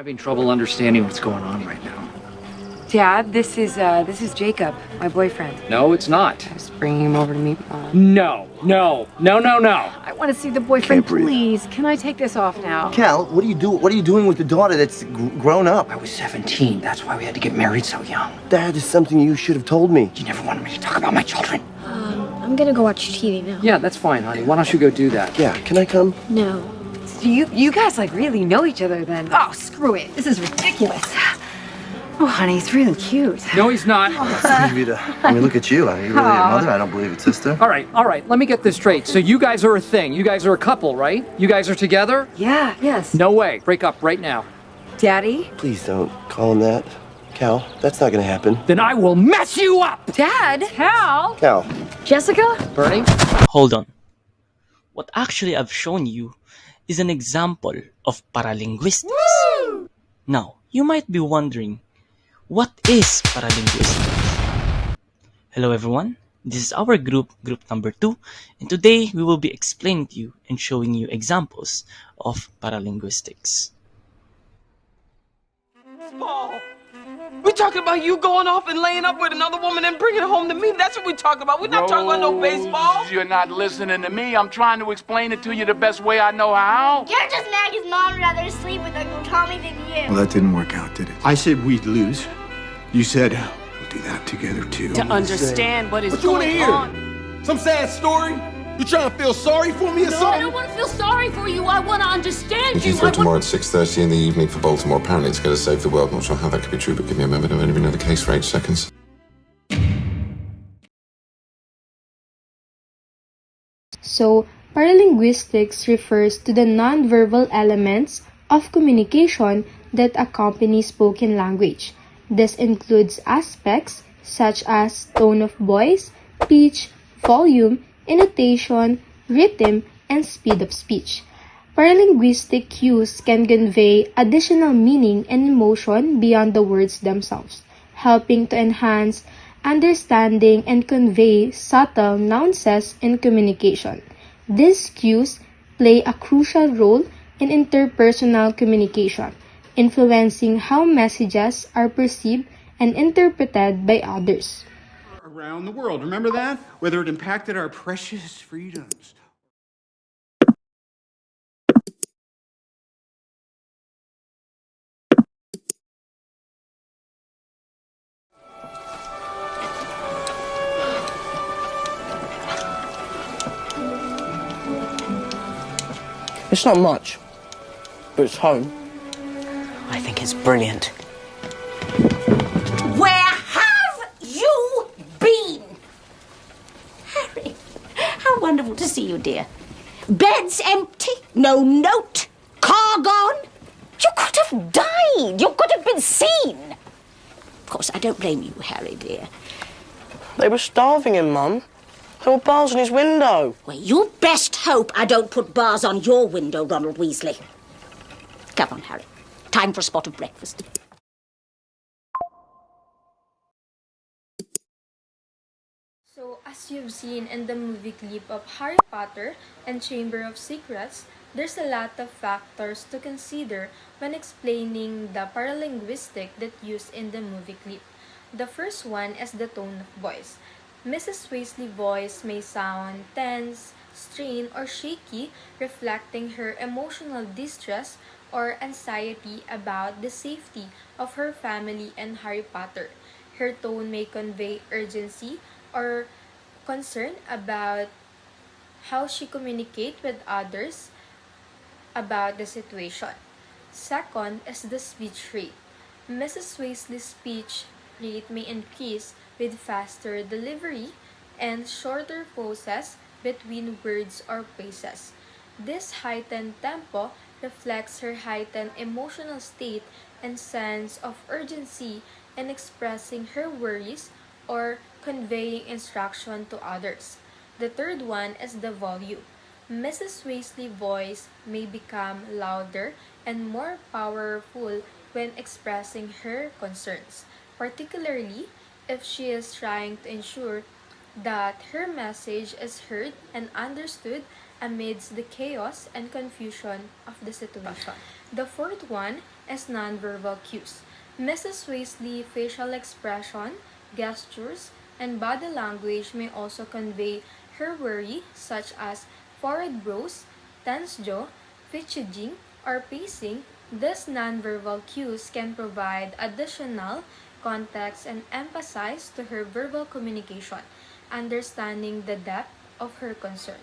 Having trouble understanding what's going on right now. Dad, this is Jacob, my boyfriend. No, it's not. I was bringing him over to meet Mom. No. I want to see the boyfriend, Can't breathe. please. Can I take this off now? Cal, what are you doing with the daughter that's grown up? I was 17. That's why we had to get married so young. That is something you should have told me. You never wanted me to talk about my children. I'm gonna go watch TV now. Yeah, that's fine, honey. Why don't you go do that? Yeah, can I come? No. So you guys like really know each other then? Oh, screw it. This is ridiculous. Oh, honey, he's really cute. No, he's not. I mean, look at you. Are you really a mother? I don't believe it, sister. All right. Let me get this straight. So you guys are a thing. You guys are a couple, right? You guys are together? Yeah, yes. No way. Break up right now. Daddy? Please don't call him that. Cal, that's not gonna happen. Then I will mess you up! Dad? Cal? Cal. Jessica? Bernie? Hold on. What actually I've shown you is an example of paralinguistics. Woo! Now, you might be wondering, what is paralinguistics? Hello everyone, this is our group number 2, and today we will be explaining to you and showing you examples of paralinguistics. Paul, we talking about you going off and laying up with another woman and bringing it home to me. That's what we talking about. We're not talking about no baseball. You're not listening to me. I'm trying to explain it to you the best way I know how. You're just mad his mom would rather sleep with Uncle Tommy than you. Well, that didn't work out, did it? I said we'd lose. You said we'll do that together, too. To understand what is What you want to going hear? on. Some sad story? You trying to feel sorry for me or I something? don't want to feel sorry for you. I want to understand Looking you. for tomorrow at 6:30 in the evening for Baltimore. Apparently it's going to save the world. Not sure how that could be true, but give me a moment. I've only been in the case for 8 seconds. So, paralinguistics refers to the nonverbal elements of communication that accompany spoken language. This includes aspects such as tone of voice, pitch, volume, intonation, rhythm, and speed of speech. Paralinguistic cues can convey additional meaning and emotion beyond the words themselves, helping to enhance understanding and convey subtle nuances in communication. These cues play a crucial role in interpersonal communication, influencing how messages are perceived and interpreted by others. Around the world, remember that? Whether it impacted our precious freedoms. It's not much, but it's home. I think it's brilliant. Where have you been? Harry, how wonderful to see you, dear. Bed's empty, no note, car gone. You could have died. You could have been seen. Of course, I don't blame you, Harry, dear. They were starving him, Mum. There were bars on his window. Well, you best hope I don't put bars on your window, Ronald Weasley. Come on, Harry. Time for a spot of breakfast. So, as you've seen in the movie clip of Harry Potter and Chamber of Secrets, there's a lot of factors to consider when explaining the paralinguistic that used in the movie clip. The first one is the tone of voice. Mrs. Weasley's voice may sound tense, strained, or shaky, reflecting her emotional distress or anxiety about the safety of her family and Harry Potter. Her tone may convey urgency or concern about how she communicates with others about the situation. Second is the speech rate. Mrs. Weasley's speech rate may increase with faster delivery and shorter pauses between words or phrases. This heightened tempo reflects her heightened emotional state and sense of urgency in expressing her worries or conveying instruction to others. The third one is the volume. Mrs. Weasley's voice may become louder and more powerful when expressing her concerns, particularly if she is trying to ensure that her message is heard and understood amidst the chaos and confusion of the situation. The fourth one as nonverbal cues. Mrs. Weasley's facial expression, gestures, and body language may also convey her worry, such as furrowed brows, tense jaw, fidgeting, or pacing. These nonverbal cues can provide additional context and emphasize to her verbal communication, understanding the depth of her concern.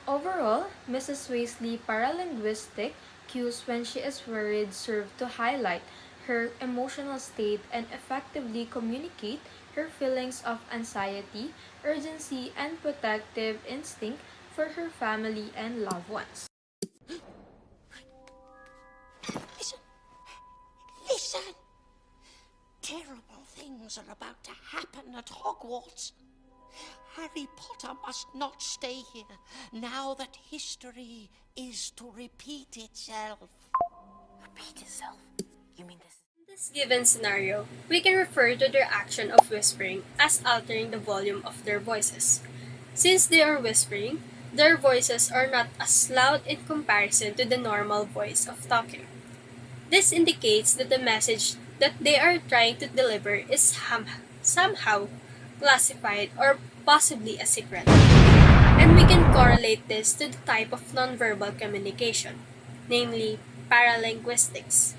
Overall, Mrs. Weasley's paralinguistic cues when she is worried serve to highlight her emotional state and effectively communicate her feelings of anxiety, urgency, and protective instinct for her family and loved ones. Listen. Listen. Terrible things are about to happen at Hogwarts. Harry Potter must not stay here now that history is to repeat itself. Repeat itself? You mean this? In this given scenario, we can refer to their action of whispering as altering the volume of their voices. Since they are whispering, their voices are not as loud in comparison to the normal voice of talking. This indicates that the message that they are trying to deliver is somehow classified or possibly a secret. And we can correlate this to the type of nonverbal communication, namely paralinguistics,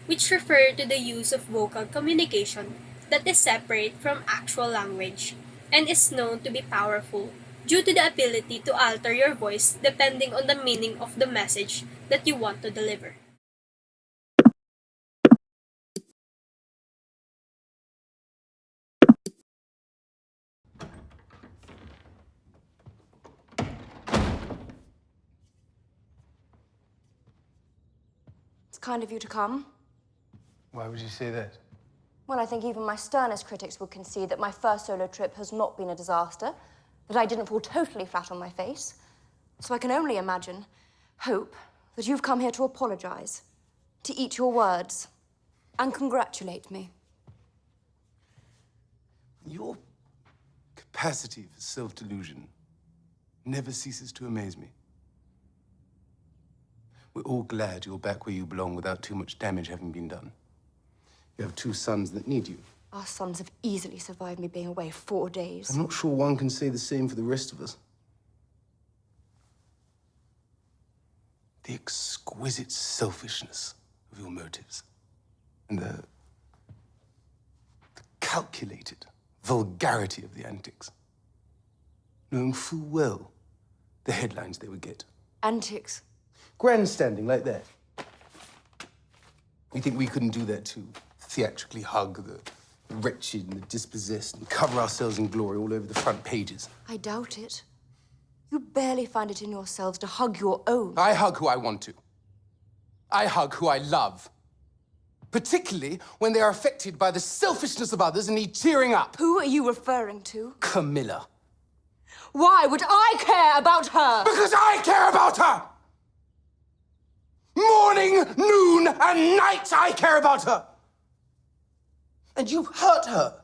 which refer to the use of vocal communication that is separate from actual language and is known to be powerful due to the ability to alter your voice depending on the meaning of the message that you want to deliver. It's kind of you to come. Why would you say that? Well, I think even my sternest critics would concede that my first solo trip has not been a disaster, that I didn't fall totally flat on my face. So I can only imagine, hope, that you've come here to apologize, to eat your words, and congratulate me. Your capacity for self-delusion never ceases to amaze me. We're all glad you're back where you belong without too much damage having been done. You have 2 sons that need you. Our sons have easily survived me being away 4 days. I'm not sure one can say the same for the rest of us. The exquisite selfishness of your motives and the calculated vulgarity of the antics, knowing full well the headlines they would get. Antics? Grandstanding like that. You think we couldn't do that too? Theatrically hug the wretched and the dispossessed and cover ourselves in glory all over the front pages. I doubt it. You barely find it in yourselves to hug your own. I hug who I want to. I hug who I love. Particularly when they are affected by the selfishness of others and need cheering up. Who are you referring to? Camilla. Why would I care about her? Because I care about her! Morning, noon, and night I care about her! And you hurt her.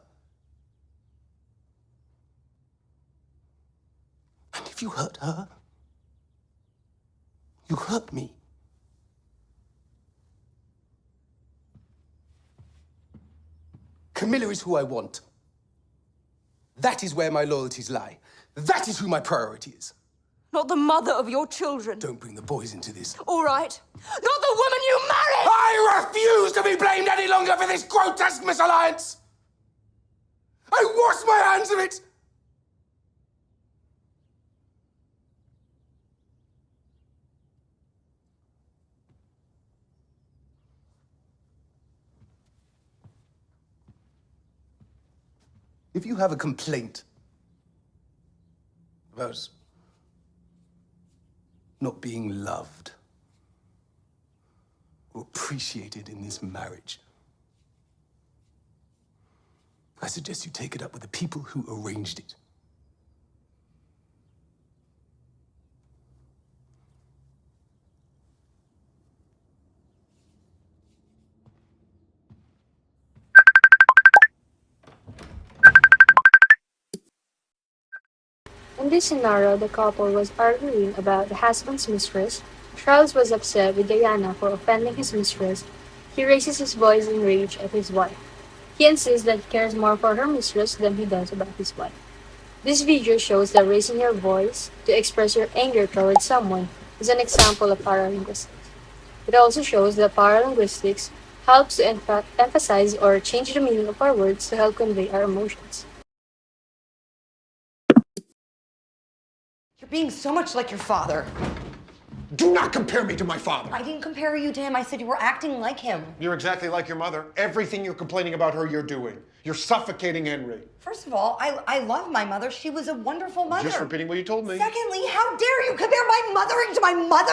And if you hurt her, you hurt me. Camilla is who I want. That is where my loyalties lie. That is who my priority is. Not the mother of your children. Don't bring the boys into this. All right. Not the woman you married! I refuse to be blamed any longer for this grotesque misalliance! I wash my hands of it! If you have a complaint about not being loved or appreciated in this marriage, I suggest you take it up with the people who arranged it. In this scenario, the couple was arguing about the husband's mistress. Charles was upset with Diana for offending his mistress, He raises his voice in rage at his wife. He insists that he cares more for her mistress than he does about his wife. This video shows that raising your voice to express your anger towards someone is an example of paralinguistics. It also shows that paralinguistics helps to emphasize or change the meaning of our words to help convey our emotions. You're being so much like your father. Do not compare me to my father. I didn't compare you to him. I said you were acting like him. You're exactly like your mother. Everything you're complaining about her, you're doing. You're suffocating Henry. First of all, I love my mother. She was a wonderful mother. Just repeating what you told me. Secondly, how dare you compare my mothering to my mother?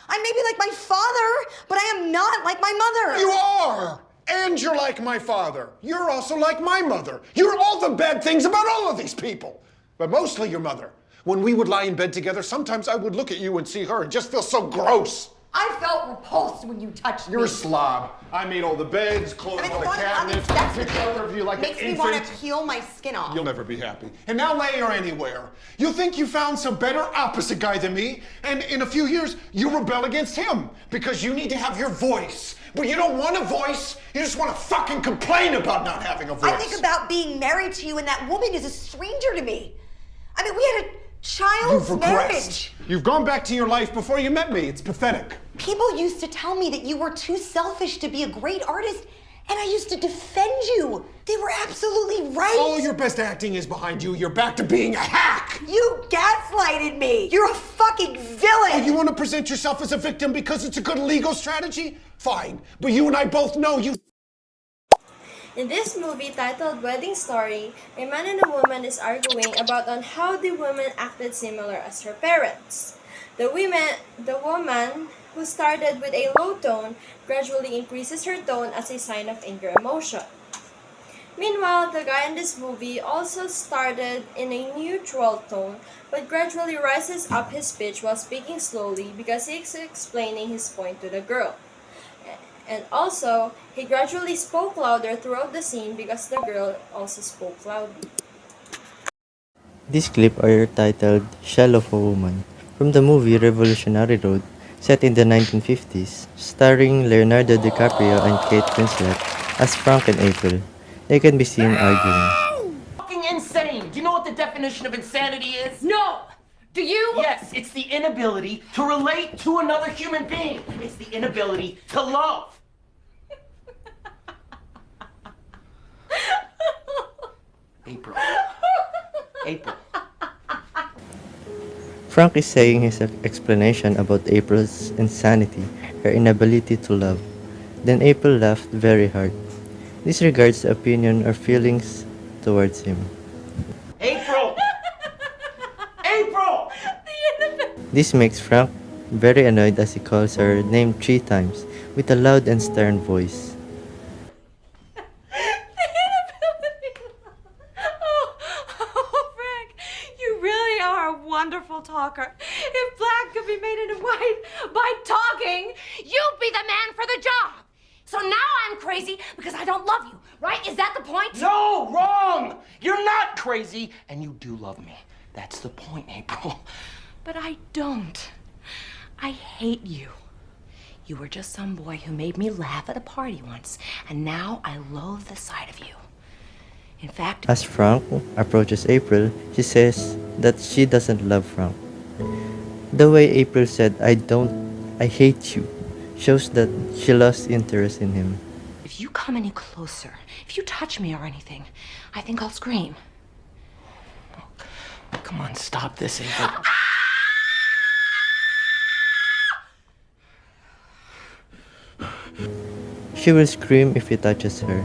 I may be like my father, but I am not like my mother. You are! And you're like my father. You're also like my mother. You're all the bad things about all of these people. But mostly your mother. When we would lie in bed together, sometimes I would look at you and see her and just feel so gross. I felt repulsed when you touched me. You're a slob. I made all the beds, closed all the cabinets, picked care of you like an makes me infant. want to peel my skin off. You'll never be happy. And now lay her anywhere. You think you found some better opposite guy than me, and in a few years, you rebel against him because you need to have your voice. But you don't want a voice. You just want to fucking complain about not having a voice. I think about being married to you, and that woman is a stranger to me. I mean, we had a child's You've marriage. regressed. You've gone back to your life before you met me. It's pathetic. People used to tell me that you were too selfish to be a great artist, and I used to defend you. They were absolutely right. All your best acting is behind you. You're back to being a hack. You gaslighted me. You're a fucking villain. Oh, you want to present yourself as a victim because it's a good legal strategy? Fine. But you and I both know you... In this movie titled Wedding Story, a man and a woman is arguing about on how the woman acted similar as her parents. The woman, who started with a low tone, gradually increases her tone as a sign of anger emotion. Meanwhile, the guy in this movie also started in a neutral tone, but gradually rises up his pitch while speaking slowly because he is explaining his point to the girl. And also, he gradually spoke louder throughout the scene because the girl also spoke loudly. This clip are titled Shell of a Woman from the movie Revolutionary Road, set in the 1950s, starring Leonardo DiCaprio and Kate Winslet as Frank and April. They can be seen arguing. Fucking insane! Do you know what the definition of insanity is? No! Do you? Yes, it's the inability to relate to another human being. It's the inability to love. April. April. Frank is saying his explanation about April's insanity, her inability to love. Then April laughed very hard. Disregards the opinion or feelings towards him. April! April! This makes Frank very annoyed as he calls her name 3 times with a loud and stern voice. Oh, Frank, you really are a wonderful talker. If black could be made into white by talking, you'd be the man for the job. So now I'm crazy because I don't love you, right? Is that the point? No, wrong! You're not crazy, and you do love me. That's the point, April. But I don't. I hate you. You were just some boy who made me laugh at a party once, and now I loathe the sight of you. In fact, As Frank approaches April, she says that she doesn't love Frank. The way April said, I hate you, shows that she lost interest in him. if you come any closer, if you touch me or anything, I think I'll scream. Come on, stop this, April. She will scream if he touches her.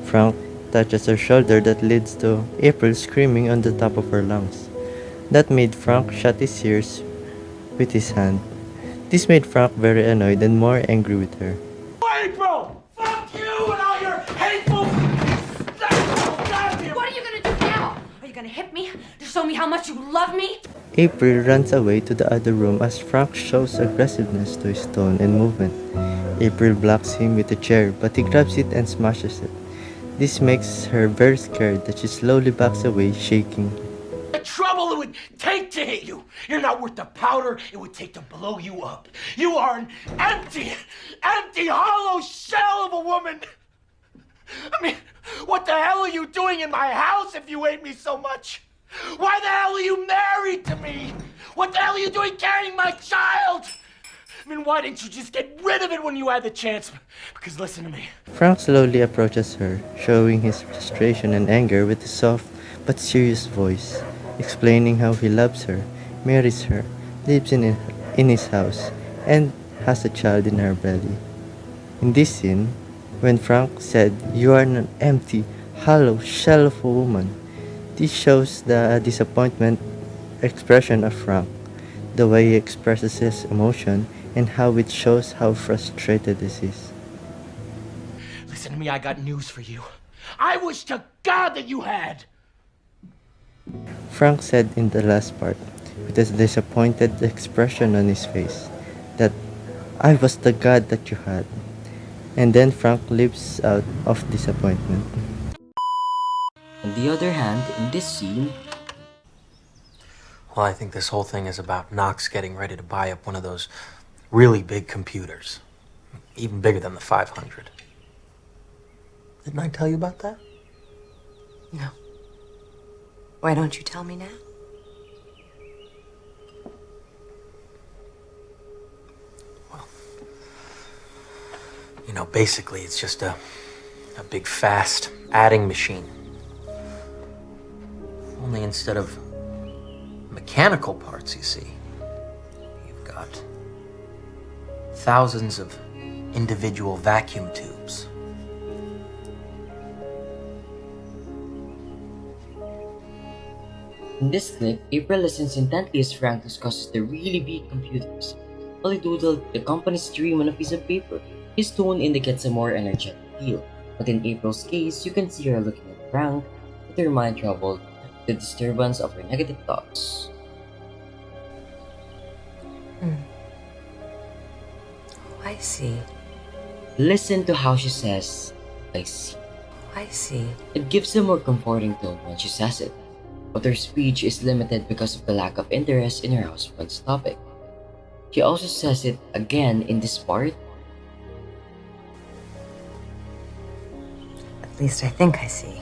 Frank touches her shoulder that leads to April screaming on the top of her lungs. That made Frank shut his ears with his hand. This made Frank very annoyed and more angry with her. April! Fuck you and all your hateful... What are you gonna do now? Are you gonna hit me to show me how much you love me? April runs away to the other room as Frank shows aggressiveness to his tone and movement. April blocks him with a chair, but he grabs it and smashes it. This makes her very scared that she slowly backs away, shaking. trouble it would take to hit you. You're not worth the powder it would take to blow you up. You are an empty, hollow shell of a woman. I mean, what the hell are you doing in my house if you hate me so much? Why the hell are you married to me? What the hell are you doing carrying my child? I mean, why didn't you just get rid of it when you had the chance? Because listen to me. Frank slowly approaches her, showing his frustration and anger with a soft but serious voice, explaining how he loves her, marries her, lives in his house, and has a child in her belly. In this scene, when Frank said, "You are an empty, hollow shell of a woman," this shows the disappointment expression of Frank, the way he expresses his emotion, and how it shows how frustrated he is. Listen to me, I got news for you. I wish to God that you had. Frank said in the last part, with a disappointed expression on his face, that "I was the God that you had." And then Frank lives out of disappointment. On the other hand, in this scene, Well, I think this whole thing is about Knox getting ready to buy up one of those really big computers. Even bigger than the 500. Didn't I tell you about that? No. Why don't you tell me now? You know, basically it's just a big fast adding machine. Only instead of mechanical parts, you see, you've got thousands of individual vacuum tubes. in this clip, April listens intently as Frank discusses the really big computers. While he doodled the company's dream on a piece of paper, his tone indicates a more energetic feel. But in April's case, you can see her looking at Frank with her mind troubled, the disturbance of her negative thoughts. I see. Listen to how she says, "I see." I see. It gives a more comforting tone when she says it, but her speech is limited because of the lack of interest in her husband's topic. She also says it again in this part. At least I think I see.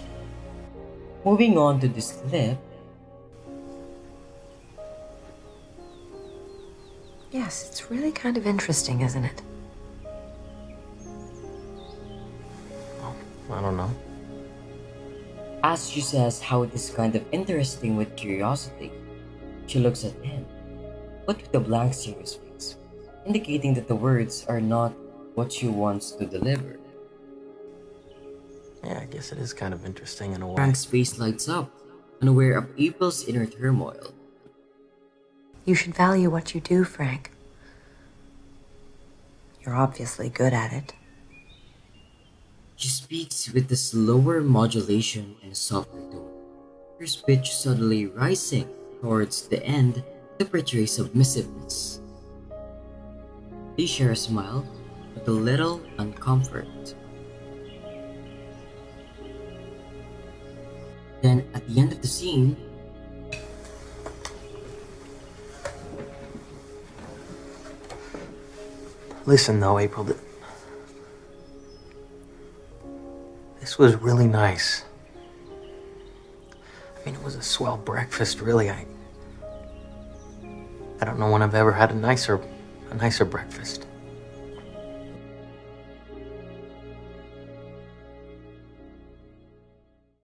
Moving on to this clip, Yes, it's really kind of interesting, isn't it? I don't know. as she says how it is kind of interesting with curiosity, she looks at him, but with a blank serious face, indicating that the words are not what she wants to deliver. Yeah, I guess it is kind of interesting in a way. Frank's face lights up, unaware of April's inner turmoil. You should value what you do, Frank. You're obviously good at it. She speaks with a slower modulation and a softer tone, her speech suddenly rising towards the end to portray submissiveness. They share a smile with a little uncomfort. Then, at the end of the scene, Listen though, April, this was really nice. I mean, it was a swell breakfast, really. I don't know when I've ever had a nicer breakfast.